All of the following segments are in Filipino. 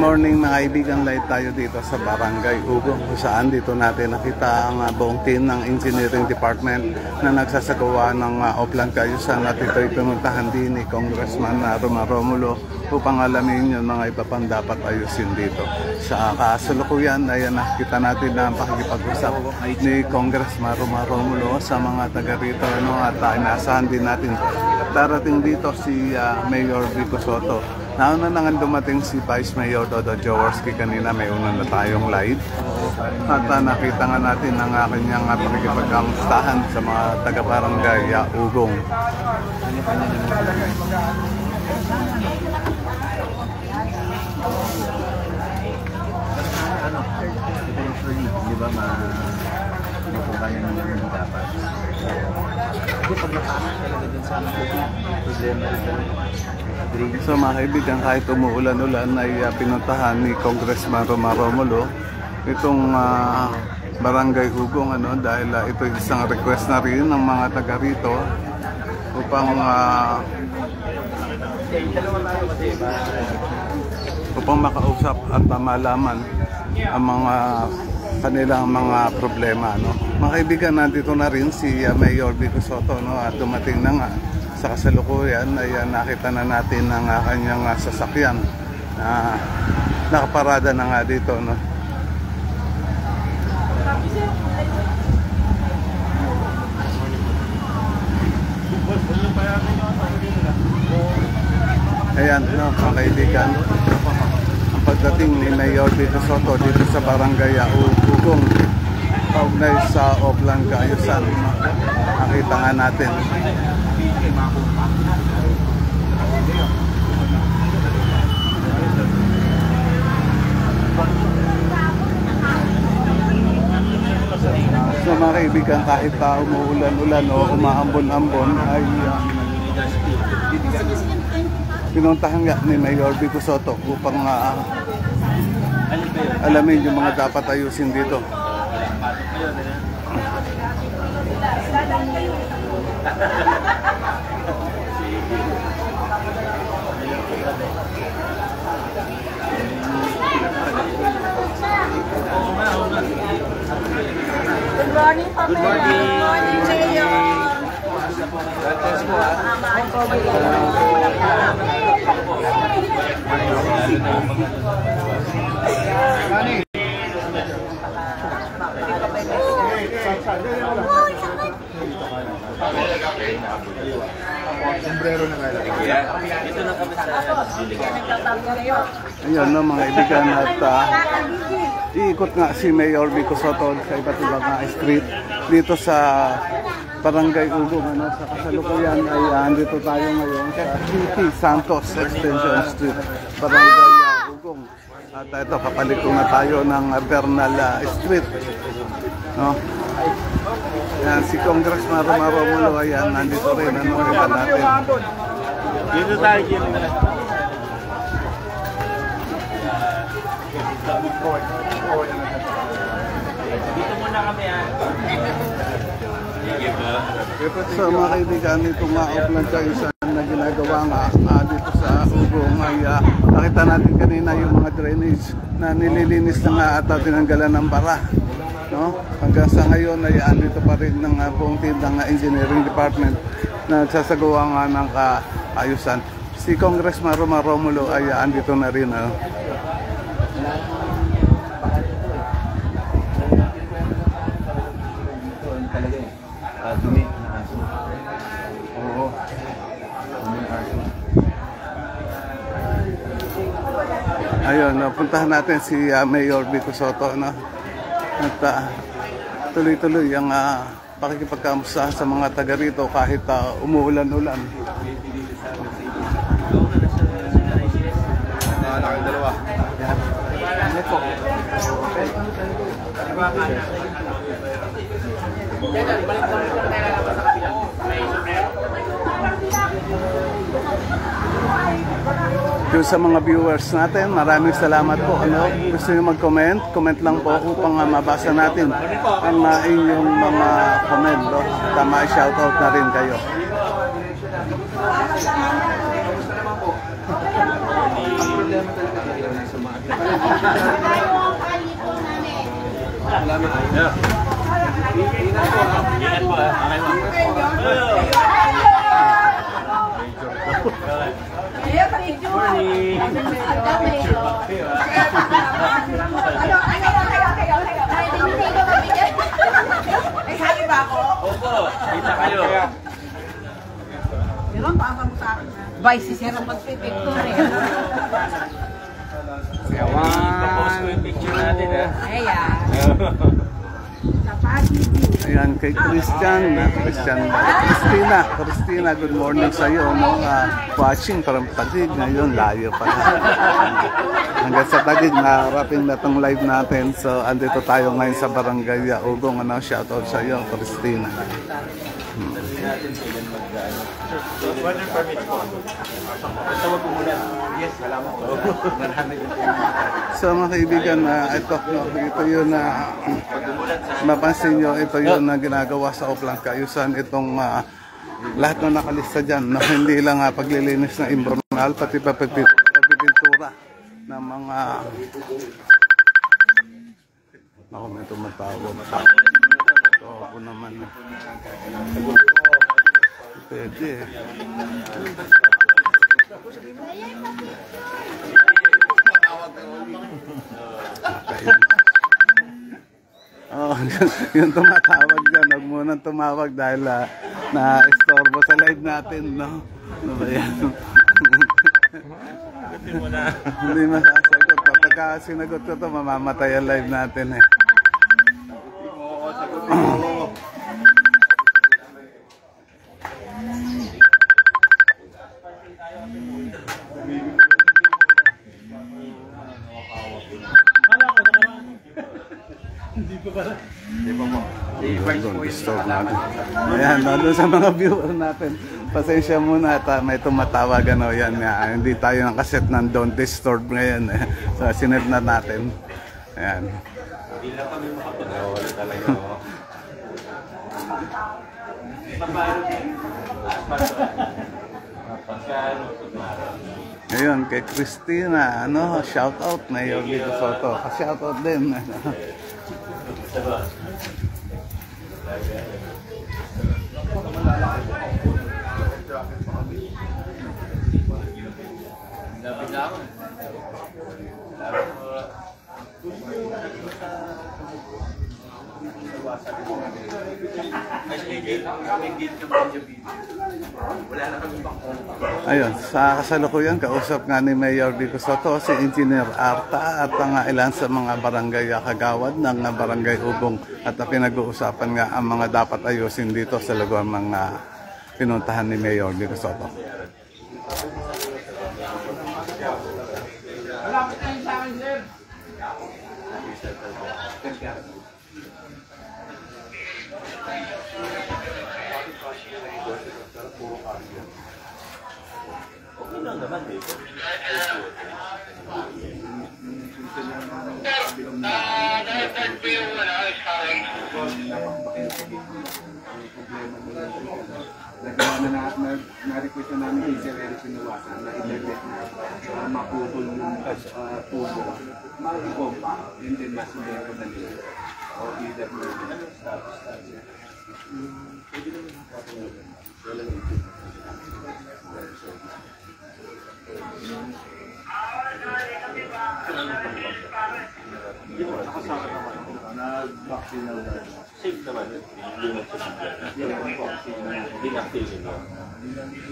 morning mga kaibigan, live tayo dito sa Barangay Ugong kung saan dito natin nakita ang buong team ng Engineering Department na nagsasagawa ng offline kaayusan at ito'y pinuntahan din ni Congressman Roma Romulo upang alamin yung mga iba pang dapat ayusin dito. Sa kasalukuyan ay nakita natin na pakikipag-usap ni Congressman Roma Romulo sa mga taga rito at inaasahan din natin darating dito si Mayor Vico Sotto. Nauna na nga dumating si Vice Mayor Dodo Jaworski kanina, may una na tayong live. At nakita nga natin ang kanyang pakikipagkamustahan sa mga taga-barangay Ugong. Di ba mapubayan ng mga dapat? Kasi pag napakas talaga dun sa problema rin. So mga kaibigan, kahit umuulan-ulan ay pinuntahan ni Congressman Roma Romulo itong Barangay Ugong dahil ito isang request na rin ng mga taga rito upang makausap at malaman ang mga kanilang mga problema. Mga kaibigan, nandito na rin si Mayor Vico Sotto at dumating na nga. Sa kasalukuyan ay nakita na natin ang kanyang sasakyan na nakaparada na nga dito. Ayan, mga kaibigan, ang pagdating ni Mayor Vico Sotto dito sa Barangay Ugong kaugnay sa offline kaayusan, nakita nga natin. So mga kaibigan, kahit umuulan-ulan o umaambon-ambon ay pinuntahan nga ni Mayor Vico Sotto upang alamin yung mga dapat ayusin dito. Good morning, Pamela. Good morning, Mayor. Sombrero na kaya. Ito na kami sa Ayan mga kaibigan, at iikot nga si Mayor Vico Sotto sa iba't ibang street dito sa Barangay Ugong. Sa kasalukuyan ay andito tayo ngayon sa GT Santos Extension Street, Barangay Ugong. At ito, kapaliko na tayo ng Bernal Street. Yan, si Congressman Roma Romulo, ayan, nandito rin. Kita natin. Dito tayo, dito muna kami So mga kaibigan, itong offline kaayusan na ginagawa nga dito sa Ugong ay nakita natin kanina yung mga drainage na nililinis na nga at tinanggalan ng bara. Hanggang sa ngayon ay andito pa rin ng buong team ng Engineering Department na nagsasagawa nga ng kaayusan. Si Congressman Roma Romulo ay andito na rin. Dumi na aso. Oo. Dumi na aso. Ayun, puntahan natin si Mayor Vico Sotto. At tuloy-tuloy ang pakikipagkamusta sa mga taga rito kahit umuulan-ulan. Dalawa. Ano po? Yung sa mga viewers natin, maraming salamat po. Gusto nyo mag-comment? Comment lang po upang mabasa natin ang inyong mga comment. Tama, shoutout na rin kayo. sa mga Ingat po ha. May sabi ba ako? Opo, kita kayo. Meron pa ang sa akin. Vice Sir ang magpipicture eh. Ipapost ko yung picture natin ha. Ayan. Ayan, kay Christina, good morning sa iyo. No? Watching from Taguig ngayon, layo pa na. Hanggang sa Taguig, nakarating na itong live natin. So, andito tayo ngayon sa Barangay Ugong. Shoutout sa iyo, Christina. Weather permit po. Tawag ko muna. Yes, salamat po. So mga kaibigan, ito yun na mapansin nyo, ito yun na ginagawa sa Oplan Kaayusan, itong lahat na nakalista dyan, no? Hindi lang paglilinis ng imbronal, pati pagpipintura ng mga ako may tumatawag. Ito ako naman. Pwede. Oh, yung tumatawag dyan, huwag mo nang tumawag dahil na-istorbo sa live natin, no? Ano ba yan? Hindi masasagot. Pagka sinagot ko ito, mamamatay ang live natin eh. Ayan, doon sa mga viewer natin, pasensya muna at may tumatawag yan. Hindi tayo nakaset ng don't disturb ngayon. So sinip na natin. Ayan. Ayun, kay Christina, shout out na yung dito Soto. Shout out din. Ayun, sa kasalukuyan, kausap nga ni Mayor Vico Soto, si Engineer Arta at ang ilan sa mga barangay kagawad ng Barangay Ugong at pinag-uusapan nga ang mga dapat ayusin dito sa lugar ng pinuntahan ni Mayor Vico Soto. Na-request na namin yung Sir Eric Pinawasan na i-direct na maputol yung tubo, ma-ibomba, and then mas-ibomba ko na nila. O either mo nag-vaccine na wala. Safe naman yun. Hindi na-feel nyo.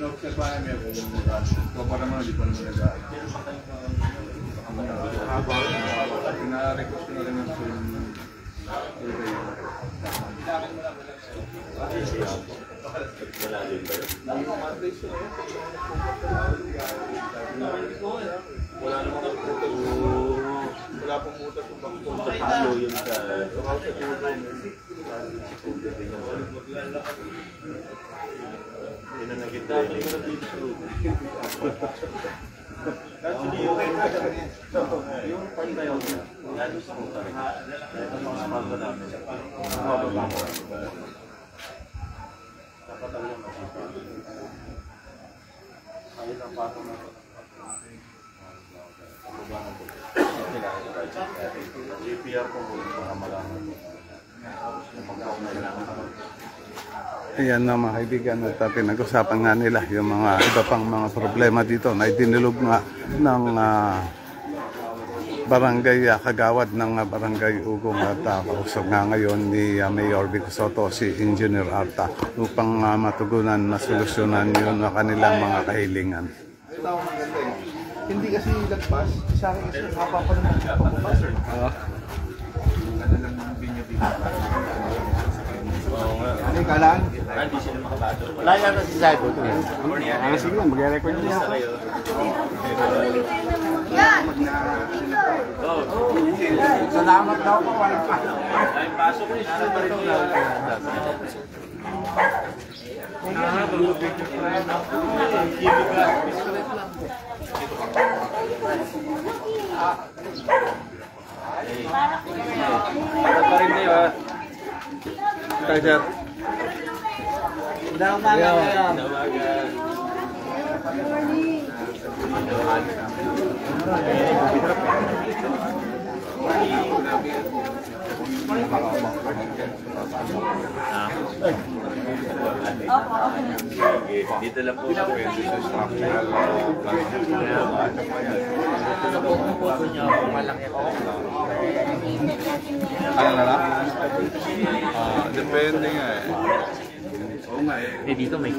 Na-observahan niya kung yung so para naman, di pa naman nag-aay. Pina-request ko na rin ang wala naman ang wala pong mutas kung bakit kung sa palo yun sa yun ang naging dahil ko na dito actually yung pantayaw lalo sa kong tarik ang mga smalto namin mababa ko dapat ang yung kahit ang patong na pagbabahan ko project. JPR po po, para malaman po. Ayan na mga kaibigan, at pinag-usapan nga nila yung mga iba pang mga problema dito na idinulog nga ng barangay Kagawad ng barangay Ugong, at kausap nga ngayon ni Mayor Vico Sotto si Engineer Arta upang matugunan na solusyonan yun na kanilang mga kahilingan. Hindi kasi lagpas, sa akin kasi napapalamang papupas. Ano yung kalaan? Hindi sila makabato. Wala yata si Saibo ito. Sige lang, mag-record niya ako. Salamat daw po, walang pa. Ay, pasok rin. Sir. Dito lang po. Ano na lang? Depende nga eh. Eh, dito may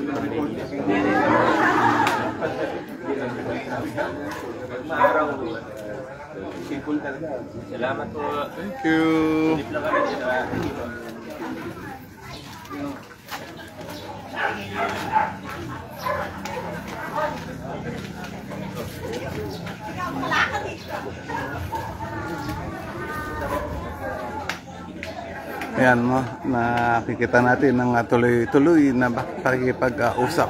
Salamat po. Thank you. Ayan mo, nakikita natin ang tuloy-tuloy na pakikipag-usap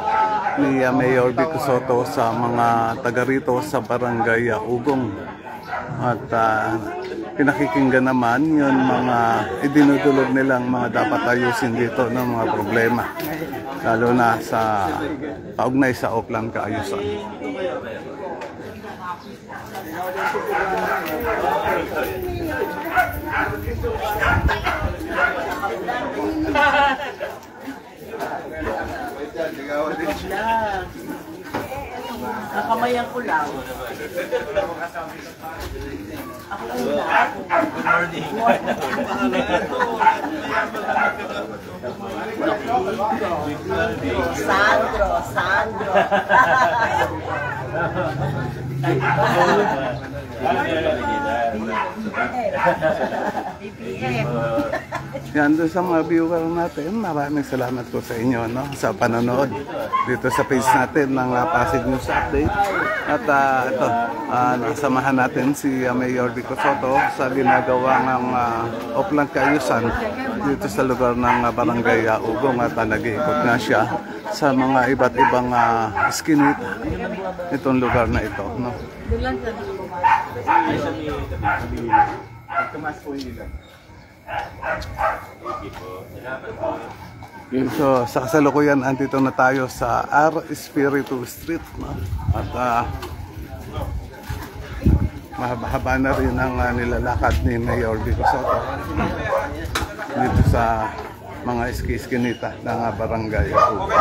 ni Mayor Vico Sotto sa mga taga rito sa barangay Ugong. At pinakikinggan naman yun mga idinudulog nilang mga dapat ayusin dito ng mga problema. Lalo na sa kaugnay sa Oplan kaayusan. Nakamayan ko lang. Ako lang. Good morning. Sandro. Yan, doon sa mga viewer natin, maraming salamat po sa inyo sa panonood dito sa page natin ng Pasig News Update. At ito, nasamahan natin si Mayor Vico Sotto sa ginagawa ng Oplan kaayusan dito sa lugar ng barangay Ugong, at nag-iikot nga siya sa mga iba't ibang iskinita itong lugar na ito. No? So, sa kasalukuyan, andito na tayo sa R. Espiritu Street. No? At mahaba na rin ang nilalakad ni Mayor Vico Sotto dito sa mga iski-iskinita ng barangay Ugong.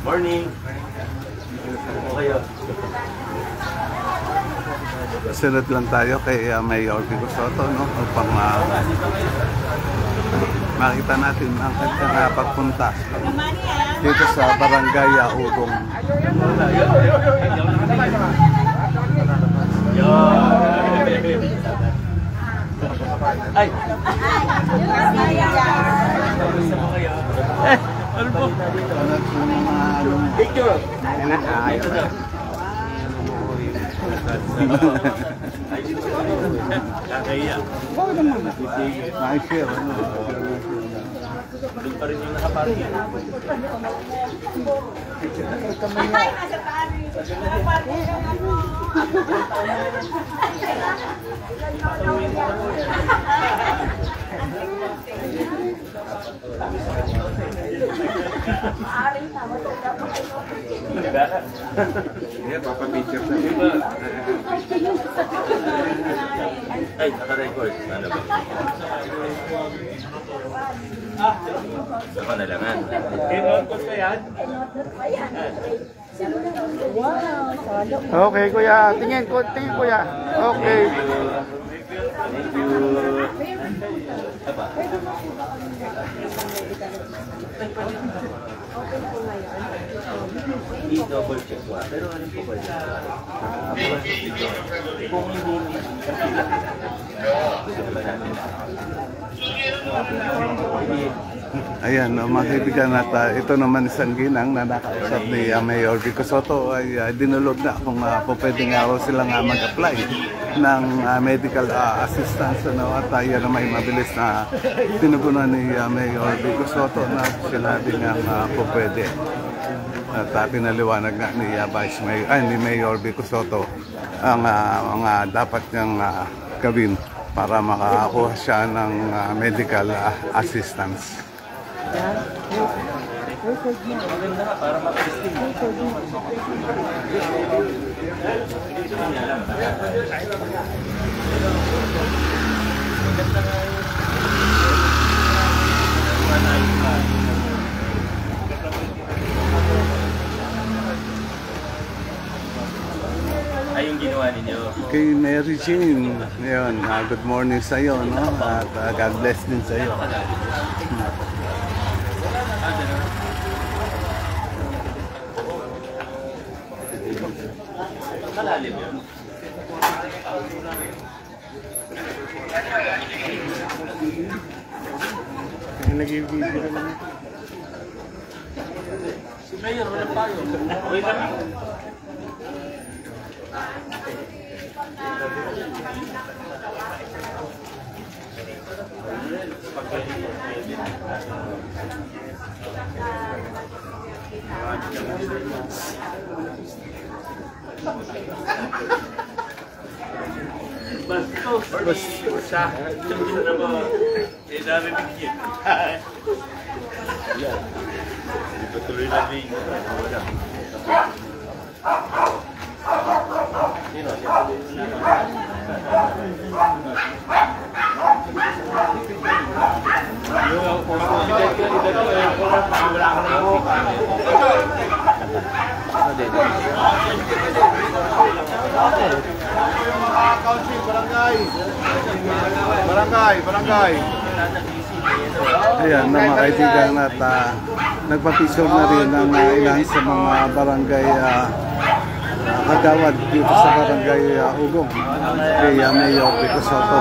Morning. Okay. Sunod lang tayo kay Mayor Vico Sotto, no? Upang makita natin ang kanyang pagpunta dito sa barangay Ugong. Ay! Ay! Kakaya. Na-share. Doon pa rin yung nakaparking. Yeah, papapicture sa Ay, naka-record. Ano ba? Ako na langan. Kinontot ko yan. Okay, kuya. Tingin kuya. Okay. Thank you. Aba. I-double check ko. Pero ano po ba yun? Kung hindi naman gusto ba natin? Ayan, mga kaibigan, at ito naman isang ginang na nakausap ni Mayor Vico Soto ay dinulog na kung pwedeng araw silang mag-apply ng medical assistance, ano, at yan na may mabilis na tinugunan ni Mayor Vico Soto na sinabi nga pwede. At pinaliwanag nga ni ni Mayor Vico Soto ang dapat niyang gawin para makakuha siya ng medical assistance. Maganda nga para mapalisting. Ay, yung ginawa ninyo. Kay Mary Jane, yun, good morning sa iyo, no? At God bless din sa iyo. Malalim yun. Nag-video naman. Si Mayor, wala tayo. Wait lang. Bastos siya. Hindi na ba? Eh, dami bigyan. Yan. Hindi pa tuloy na rin. Sino? Barangay. Ayan, mga kaibigan, at nagpapisyon na rin ang ilan sa mga barangay kagawad dito sa barangay Ugong kay Mayor Vico Soto.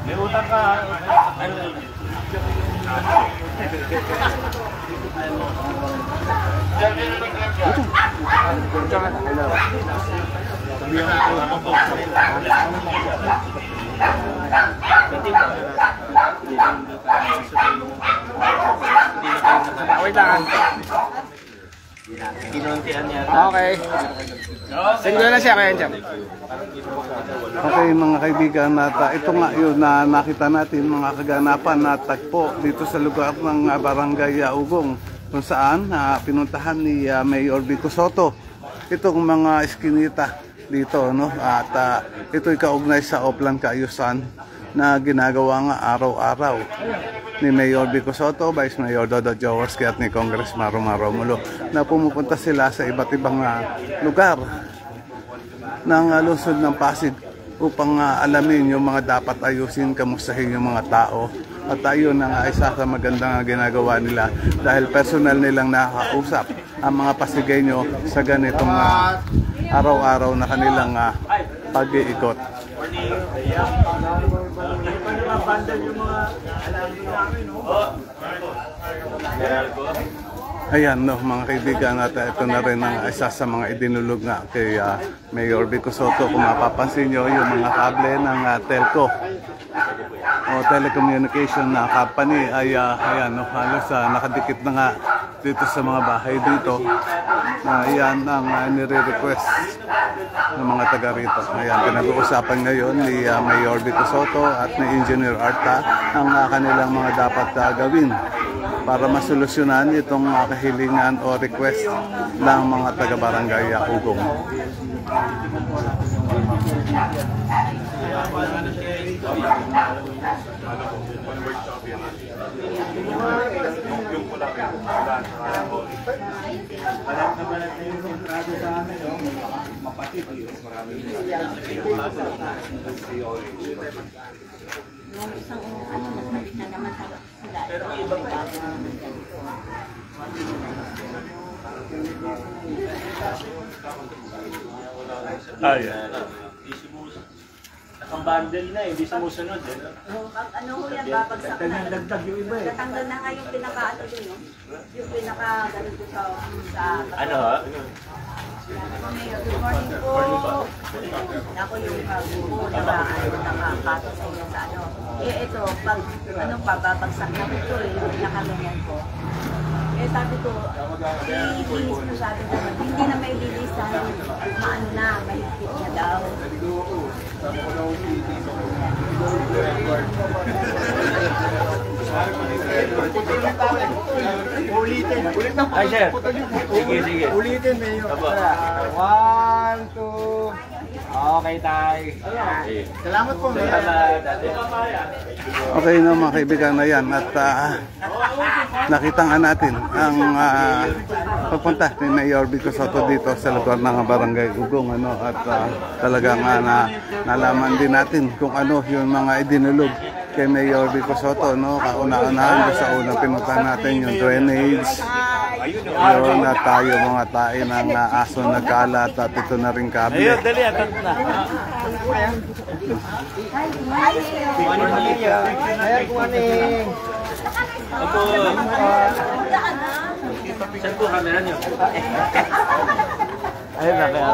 May utang ka. Wait lang. Kinuntian niya. Okay. Send ko na siya kaya dyan. Okay, mga kaibigan, at ito nga yun na nakita natin mga kaganapan na tagpo dito sa lugar ng barangay Ugong kung saan pinuntahan ni Mayor Vico Soto itong mga eskinita dito, no? At ito'y kaugnay sa Oplan Kaayusan na ginagawa nga araw-araw ni Mayor Vico Soto, Vice Mayor Dodo Jaworski at ni Congressman Romaro Romulo na pumupunta sila sa iba't ibang lugar ng lungsod ng Pasig upang alamin yung mga dapat ayusin, kamustahin yung mga tao. At ayun na nga isa sa magandang ginagawa nila dahil personal nilang nakakausap ang mga Pasigueño sa ganitong araw-araw na kanilang pag-iikot. Geraldo. Ayan, no, mga kaibigan, at ito na rin ang isa sa mga idinulog nga kay Mayor Vico Soto. Kung mapapansin nyo, yung mga kable ng telco o telecommunication na company ay ayan, no, halos nakadikit na nga dito sa mga bahay dito. Ayan ang nire-request ng mga taga rito. Ayan, pinag-uusapan ngayon ni Mayor Vico Soto at ni Engineer Arta ang kanilang mga dapat gawin para masolusyonan itong kahilingan o request ng mga taga-barangay Ugong. Yung isang nagbalik na naman sila. Pero iba pa Nakambundle na hindi sumusunod. pag ano ho yan, babagsak na. Natanggal na nga yung pinaka-ano yun, no? Yung pinaka-ganito sa Ano ha? Good morning po. Ako yung nakakato sa inyo sa ano. Ito, pag ano pa, babagsak na ito yung pinaka-ganyan ko. Sabi ko, ilinis ko sabi ko, hindi na may linis dahil maano na, mahigpit niya daw. Ulitin. Ay, sir. Sige. Ulitin, Mayor. 1, 2. Okay, tay. Salamat po, Mayor. Okay na mga kaibigan na yan at nakita nga natin ang pagpunta ni Mayor Vico Soto dito sa lugar ng Barangay Ugong, ano, at talagang nalaman din natin kung ano yung mga idinulog kay Mayor Vico Soto, no? Kauna-unahan sa unang pinuntahan natin yung drainage, yung tayo mga tae ng aso nagkalat at ito na rin kable. Ayun, dali, atat na. Ano? Saan po camera nyo? Ayun na, kaya.